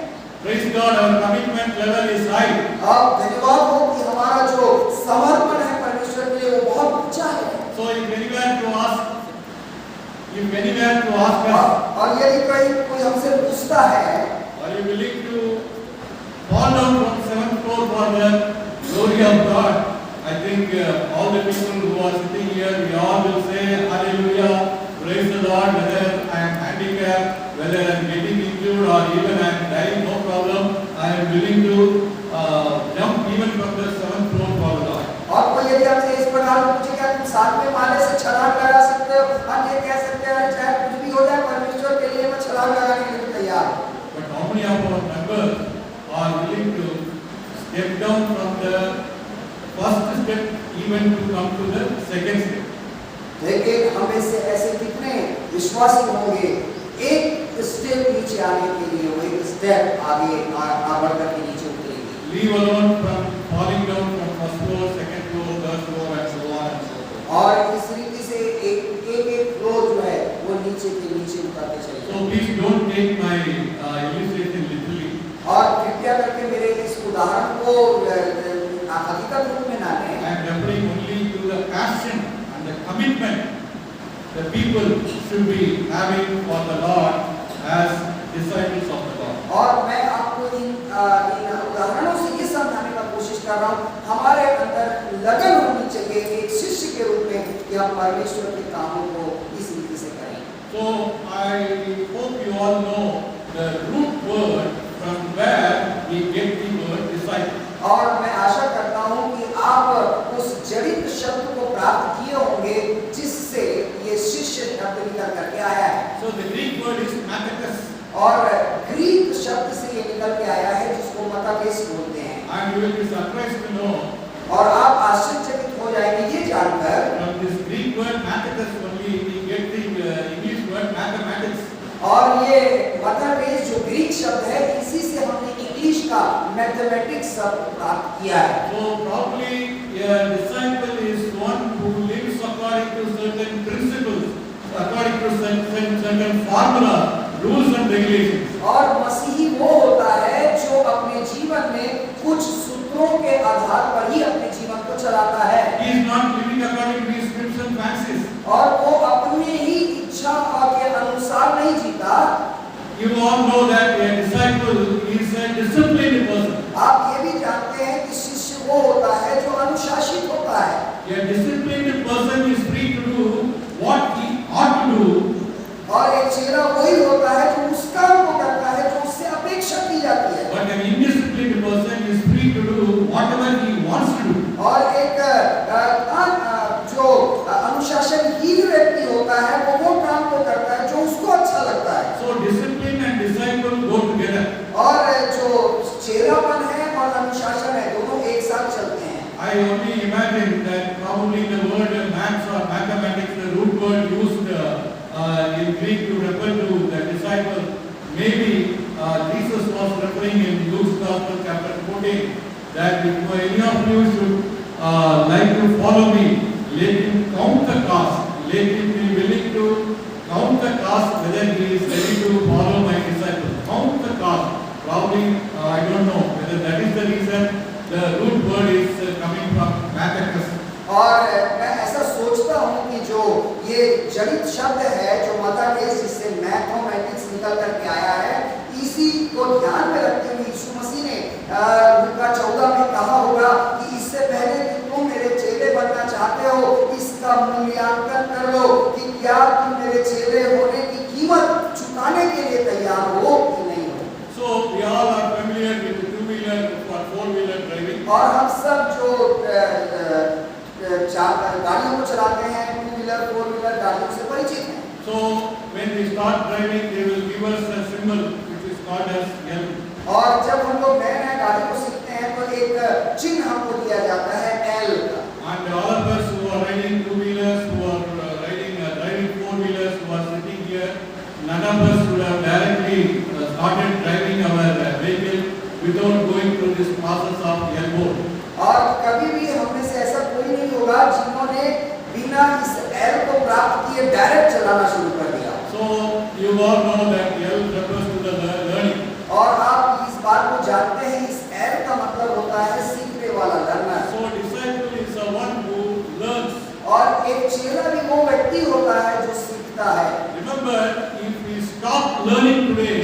praise God, our commitment level is high. अब धन्यवाद हो कि हमारा जो समर्पण है परमेश्वर के लिए वो बहुत ऊंचा है। So if anywhere to ask us, और यदि कोई हमसे पूछता है, are you willing to fall down from 7th floor for the glory of God? I think all the people who are sitting here, we all will say hallelujah, praise the Lord, whether I am handicapped, whether I am getting injured or even I am dying, no problem, I am willing to jump even from the 7th floor for the Lord. और कोई यदि हमसे इस प्रकार पूछे क्या तुम 7वें माले से छलांग लगा सकते हो, हम ये कह सकते हैं चाहे कुछ भी हो जाए परमेश्वर के लिए मैं छलांग लगाने के लिए तैयार हूँ। But how many of our members are willing to step down from the first step even to come to the second step? लेकिन हमें से ऐसे कितने विश्वासी होंगे एक स्टेप नीचे आने के लिए, वो एक स्टेप आगे बढ़ करके नीचे उतरेंगे। Leave alone from falling down from first floor, second floor, third floor, and so on and so forth. और इस रीति से एक फ्लोर जो है वो नीचे के नीचे उतरते चले। So please don't take my illustration literally. और कृपया करके मेरे इस उदाहरण को हकीकत रूप में ना लें। I am referring only to the passion and the commitment the people should be having for the Lord as disciples of the Lord. और मैं आपको इन उदाहरणों से ये समझाने का कोशिश कर रहा हूँ, हमारे अंदर लगन होनी चाहिए एक शिष्य के रूप में कि हम परमेश्वर के कामों को इस रीति से करें। So I hope you all know the root word from where we get the word disciple. और मैं आशा करता हूँ कि आप उस जड़ित शब्द को प्राप्त किए होंगे जिससे ये शिष्य शब्द निकल करके आया है। So the Greek word is mathetes. और ग्रीक शब्द से ये निकल के आया है जिसको मताकेस बोलते हैं। And you will be surprised to know और आप आश्चर्यचकित हो जाएंगे ये जानकर from this Greek word mathetes only we get the English word mathematics. और ये मताकेस जो ग्रीक शब्द है इसी से हमने इंग्लिश का मैथमेटिक्स शब्द प्राप्त किया है। So probably a disciple is one who lives according to certain principles, according to certain formula, rules and regulations. और मसीही वो होता है जो अपने जीवन में कुछ सूत्रों के आधार पर ही अपने जीवन को चलाता है। He is not living according to his whims and fancies. और वो अपने ही इच्छा के अनुसार नहीं जीता। You all know that a disciple is a disciplined person. आप ये भी जानते हैं कि शिष्य वो होता है जो अनुशासित होता है। A disciplined person is free to do what he ought to do. और एक चेला वही होता है जो उस काम को करता है जो उससे अपेक्षा की जाती है। But an indisciplined person is free to do whatever he wants to do. और एक जो अनुशासनहीन व्यक्ति होता है वो काम को करता है जो उसको अच्छा लगता है। So discipline and disciple go together. और जो चेलापन है और अनुशासन है दोनों एक साथ चलते हैं। I only imagine that probably the word maths or mathematics, the root word used in Greek to refer to the disciple, maybe Jesus was referring in Luke's Gospel chapter 14 that if any of you should like to follow me, let him count the cost, let him be willing to count the cost whether he is ready to follow my disciple. Count the cost. Probably I don't know whether that is the reason the root word is coming from mathematics. और मैं ऐसा सोचता हूँ कि जो ये जड़ित शब्द है जो मताकेस जिससे मैथमेटिक्स निकल करके आया है इसी को ध्यान में रखते हुए यीशु मसीह ने लूका 14 में कहा होगा कि इससे पहले कि तुम मेरे चेले बनना चाहते हो इसका मूल्यांकन कर लो कि क्या तुम मेरे चेले होने की कीमत चुकाने के लिए तैयार हो कि नहीं हो। So we all are familiar with the two-wheeler or four-wheeler driving. और हम सब जो गाड़ियों को चलाते हैं टू व्हीलर फोर व्हीलर गाड़ियों से परिचित हैं। So when we start driving, they will give us a symbol which is called as L. और जब हम लोग नए नए गाड़ी को सीखते हैं तो एक चिन्ह हमको दिया जाता है L का। And all of us who are riding two-wheelers, who are driving four-wheelers, who are sitting here, none of us would have directly started driving our vehicle without going through this process of elbow. और कभी भी हम में से ऐसा कोई नहीं होगा जिन्होंने बिना इस एल को प्राप्त किए डायरेक्ट चलाना शुरू कर दिया। So you all know that L refers to the learning. और आप इस बात को जानते हैं, इस एल का मतलब होता है सीखने वाला, learner. So disciple is the one who learns. और एक चेला भी वो व्यक्ति होता है जो सीखता है। Remember, if we stop learning today,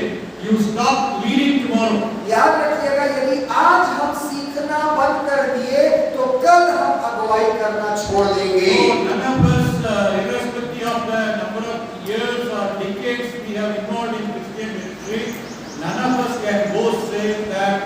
you stop leading tomorrow. याद रखिएगा, यदि आज हम सीखना बंद कर दिए तो कल हम अगुवाई करना छोड़ देंगे। So none of us, irrespective of the number of years or decades we have involved in Christian ministry, none of us can boast say that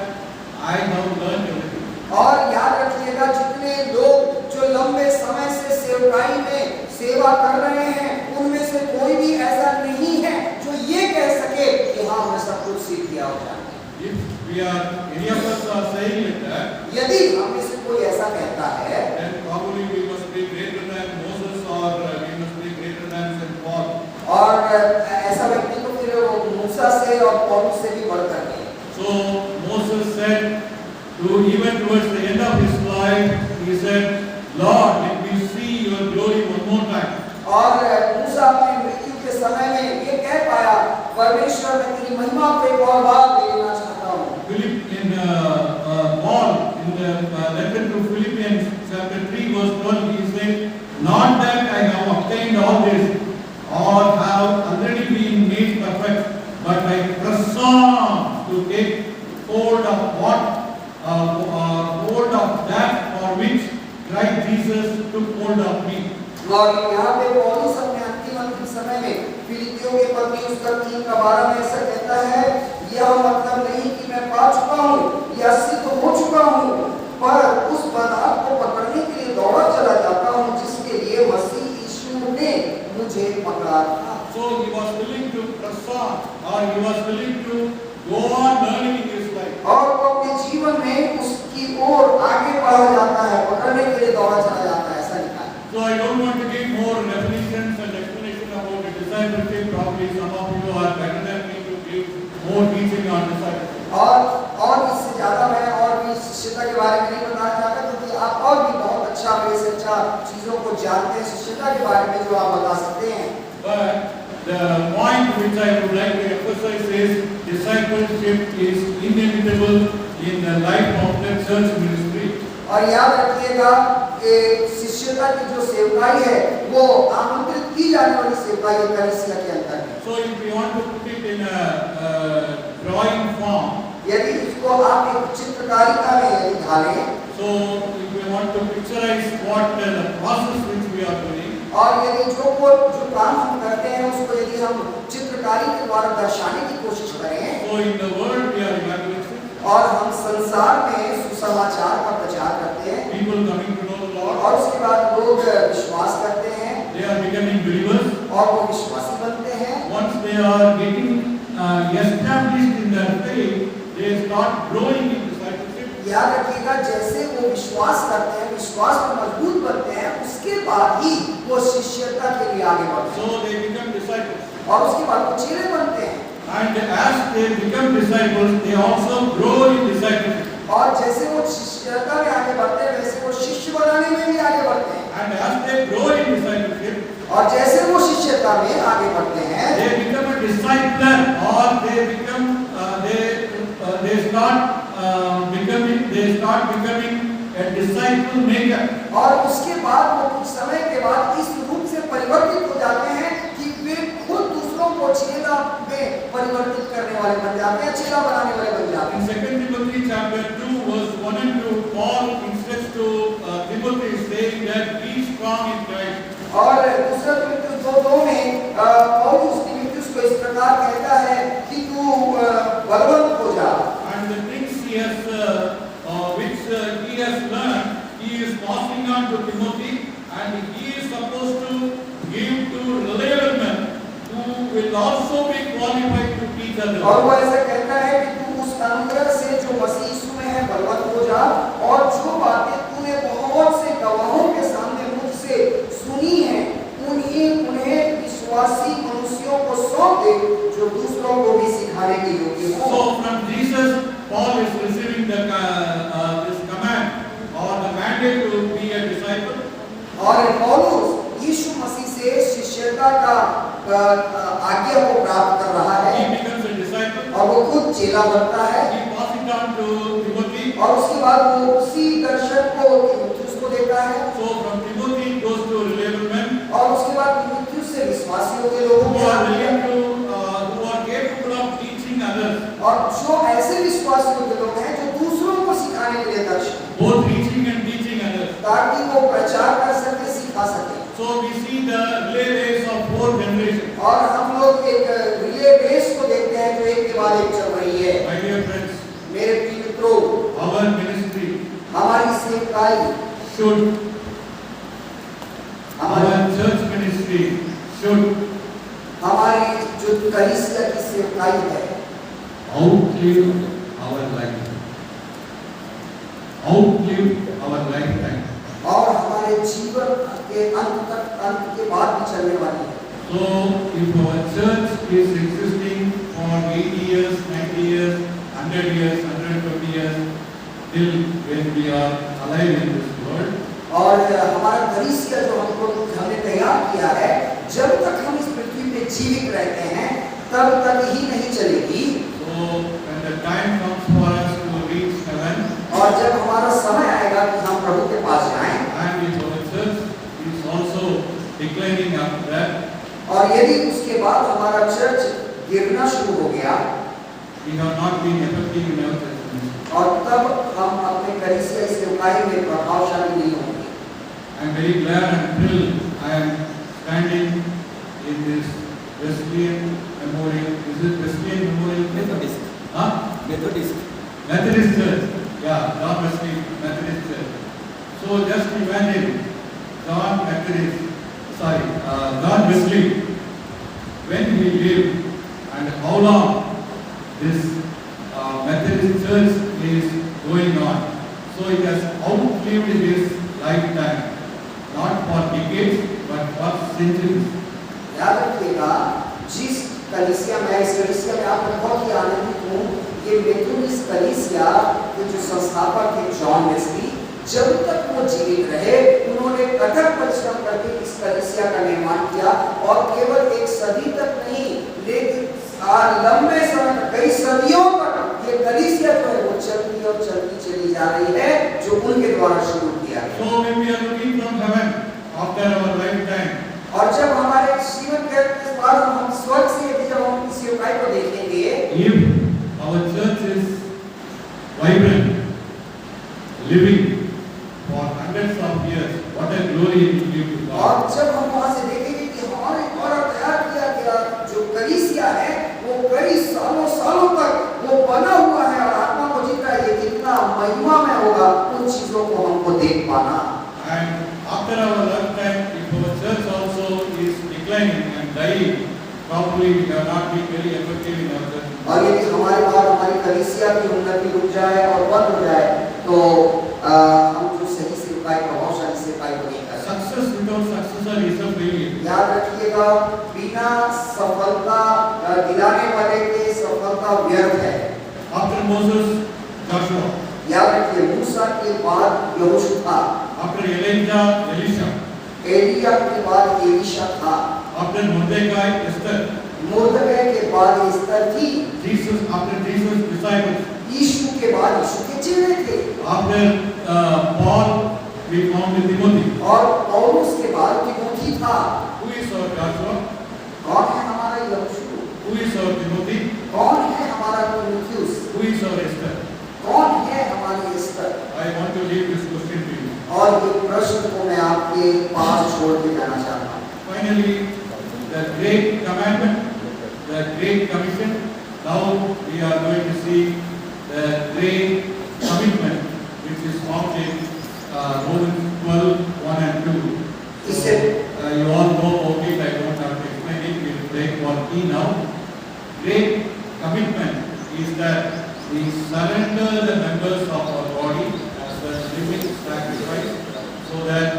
I have learned everything. और याद रखिएगा, जितने लोग जो लंबे समय से सेवकाई में सेवा कर रहे हैं, उनमें से कोई भी ऐसा नहीं है जो ये कह सके कि हाँ मैं सब कुछ सीख गया हो जाए। If we are, any of us are saying like that, यदि हम में से कोई ऐसा कहता है, then probably we must be greater than Moses or we must be greater than St. Paul. और ऐसा व्यक्ति को फिर वो मूसा से और पौलुस से भी बढ़कर है। So Moses said, even towards the end of his life, he said, Lord, let me see your glory one more time. और मूसा अपनी मृत्यु के समय में ये कह पाया, परमेश्वर मैं तेरी महिमा को एक और बार देखना चाहता हूँ। Philip in Paul in the letter to Philippians chapter 3 verse 12, he said, not that I have obtained all this or have already been made perfect, but I press on to take hold of that for which Christ Jesus took hold of me. और यहाँ पे पौलुस अपने अंतिम समय में फिलिपियों के पत्री उसका 3:12 में ऐसा कहता है, यह मतलब नहीं कि मैं पा चुका हूँ या सिद्ध हो चुका हूँ, पर उस पदार्थ को पकड़ने के लिए दौड़ा चला जाता हूँ जिसके लिए मसीह यीशु ने मुझे पकड़ा था। So he was willing to press on, or he was willing to go on learning in his life. और वो अपने जीवन में उसकी ओर आगे बढ़ा जाता है, पकड़ने के लिए दौड़ा चला जाता है, ऐसा लिखा है। So I don't want to give more definitions and explanation about the discipleship. Probably some of you are better than me to give more teaching on discipleship. और इससे ज्यादा मैं और भी शिष्यता के बारे में नहीं बताना चाहता, क्योंकि आप और भी बहुत अच्छा चीजों को जानते हैं शिष्यता के बारे में जो आप बता सकते हैं। But the point which I would like to emphasize is discipleship is inevitable in the life of the church ministry. और याद रखिएगा कि शिष्यता की जो सेवकाई है वो आमंत्रित की जाने वाली सेवकाई है कलीसिया के अंदर। So if we want to put it in a drawing form, यदि इसको आप एक चित्रकारिता में यदि ढालें, so if we want to picturize what the process which we are doing, और यदि जो काम हम करते हैं उसको यदि हम चित्रकारी के द्वारा दर्शाने की कोशिश करें, so in the world we are evangelistic. और हम संसार में सुसमाचार का प्रचार करते हैं, People coming to know the Lord, और उसके बाद लोग विश्वास करते हैं, they are becoming believers. और वो विश्वासी बनते हैं। Once they are getting established in their faith, they start growing in discipleship. याद रखिएगा, जैसे वो विश्वास करते हैं, विश्वास में मजबूत बनते हैं, उसके बाद ही वो शिष्यता के लिए आगे बढ़ते हैं, So they become disciples. और उसके बाद वो चेले बनते हैं। And as they become disciples, they also grow in discipleship. और जैसे वो शिष्यता में आगे बढ़ते हैं, वैसे वो शिष्य बनाने में भी आगे बढ़ते हैं। And as they grow in discipleship, और जैसे वो शिष्यता में आगे बढ़ते हैं, they become a discipler, or they become they start becoming a disciple maker. और उसके बाद वो कुछ समय के बाद इस रूप से परिवर्तित हो जाते हैं कि वे खुद दूसरों को चेला में परिवर्तित करने वाले बन जाते हैं, चेला बनाने वाले बन जाते हैं। In 2 Timothy chapter 2 verse 1 and 2, Paul instructs to Timothy saying that be strong in Christ. और दूसरा तिमुथियुस 2:2 में पौलुस तिमुथियुस को इस प्रकार कहता है कि तू बलवंत हो जा। And the things he has learned, he is passing on to Timothy, and he is supposed to give to reliable men who will also be qualified to teach others. और वो ऐसा कहता है कि तू उस अनुग्रह से जो मसीह यीशु में है बलवंत हो जा, और जो बातें तूने बहुत से गवाहों के साथ और पौलुस यीशु मसीह से शिष्यता का आज्ञा को प्राप्त कर रहा है He becomes a disciple. और वो खुद चेला बनता है He passes it on to Timothy. और उसके बाद वो उसी दर्शन को तीमुथियुस को देता है So from Timothy it goes to reliable men और उसके बाद तीमुथियुस से विश्वासियों के लोगों who को are willing to, who are capable of teaching others, और जो ऐसे विश्वासियों के लोग हैं जो दूसरों को सिखाने के लिए दर्शन both reaching and teaching others. ताकि वो प्रचार कर सके सिखा सके So we see the relay race of 4 generations. और हम लोग एक रिले रेस को देखते हैं जो एक के बाद एक चल रही है My dear friends, मेरे प्रिय मित्रों our ministry हमारी सेवकाई should, हमारी our church ministry should हमारी जो कलीसिया की सेवकाई है outlive our life. Outlive our lifetime. और हमारे जीवन के अंत के बाद भी चलने वाली है So if our church is existing for 80 years, 90 years, 100 years, 120 years, till when we are alive in this world, और हमारा कलीसिया जो हमने तैयार किया है जब तक हम इस पृथ्वी पे जीवित रहते हैं तब तक ही नहीं चलेगी so when the time comes for us to reach heaven, और जब हमारा समय आएगा कि हम प्रभु के पास जाएं and if our church is also declining after that, और यदि उसके बाद हमारा चर्च गिरना शुरू हो गया we have not been effective in our church ministry. और तब हम अपने कलीसिया सेवकाई में प्रभावशाली नहीं होंगे I am very glad and thrilled I am standing in this Wesleyan Memorial. Is it Wesleyan Memorial? Methodist. Huh? Methodist. Methodist Church. Yeah, John Wesley Methodist Church. So just imagine John Wesley, when he lived and how long this Methodist Church is going on. So it has outlived his lifetime, not for decades but for centuries. याद रखिएगा जिस कलीसिया में इस कलीसिया में आप बहुत ही आनंदित हूँ ये मेथोडिस्ट कलीसिया के जो संस्थापक थे जॉन वेस्ली जब तक वो जीवित रहे उन्होंने कठोर परिश्रम करके इस कलीसिया का निर्माण किया और केवल एक सदी तक नहीं लेकिन लंबे समय तक कई सदियों तक ये कलीसिया जो है वो चलती और चलती चली जा रही है जो उनके द्वारा शुरू किया गया। So when we are looking from heaven after our lifetime, और जब हमारे जीवन के बाद हम स्वर्ग से यदि जब हम इस सेवकाई को देखेंगे if our church is vibrant, living for hundreds of years, what a glory it will give to और God. जब हम वहां से देखेंगे कि हमारे द्वारा तैयार किया गया जो कलीसिया है वो कई सालों सालों तक वो बना हुआ है और आत्मा को जीता है ये कितना महिमा में होगा उन चीजों को हमको देख पाना। And after our lifetime, if our church also is declining and dying, probably we have not been very effective in our church. और यदि हमारे बाद हमारी कलीसिया की उन्नति रुक जाए और बंद हो जाए तो हम जो सही सेवकाई प्रभावशाली सेवकाई को नहीं कर सकते। Success without successor is a failure. याद रखिएगा बिना सफलता दिलाने वाले के सफलता व्यर्थ है। After Moses, Joshua. याद रखिए मूसा के बाद यहोशू था। After Elijah, Elisha. एलिया के बाद एलीशा था। After Mordecai, Esther. मुर्दकै के बाद एस्तर थी। Jesus, after Jesus, disciples. यीशु के बाद यीशु के चेले थे। After Paul, we found Timothy. और पौलुस के बाद तीमुथी था। Who is our Joshua? कौन है हमारा यहोशू? Who is our Timothy? कौन है हमारा तीमुथियुस? Who is our Esther? कौन है हमारी Esther? I want to leave this question to you. और ये प्रश्न को मैं आपके पास छोड़ के जाना चाहता हूँ। Finally, the great commandment, the great commission. Now we are going to see the great commitment, which is found in Romans 12:1 and 2. So, you all know about it. I don't have to explain it. We will break one key now. Great commitment is that we surrender the members of our body as a living sacrifice, so that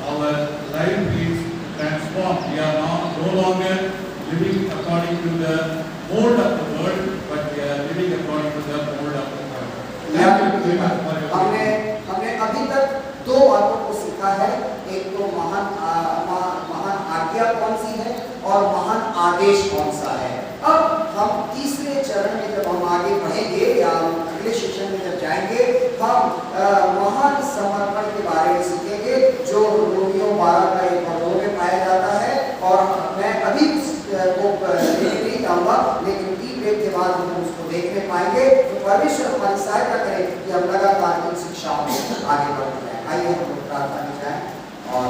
our life is transformed. We are no longer living according to the mold of the world, but we are living according to the mold of the world. Thank you very much for your हमने अभी तक दो बातों को सीखा है। एक तो महान और महान आदेश कौन सा है। अब हम तीसरे चरण में जब हम आगे बढ़ेंगे या अगले सेशन में जब जाएंगे, हम महान समर्पण के बारे में सीखेंगे जो रोमियो 12 का 1 और 2 में पाया जाता है। और मैं अभी को देखने नहीं जाऊंगा, लेकिन टी ब्रेक के बाद हम उसको देखने पाएंगे। तो परमेश्वर हमारी सहायता करें कि हम लगातार इन शिक्षाओं में आगे बढ़ते हैं। आइए हम लोग प्रार्थना में जाएं और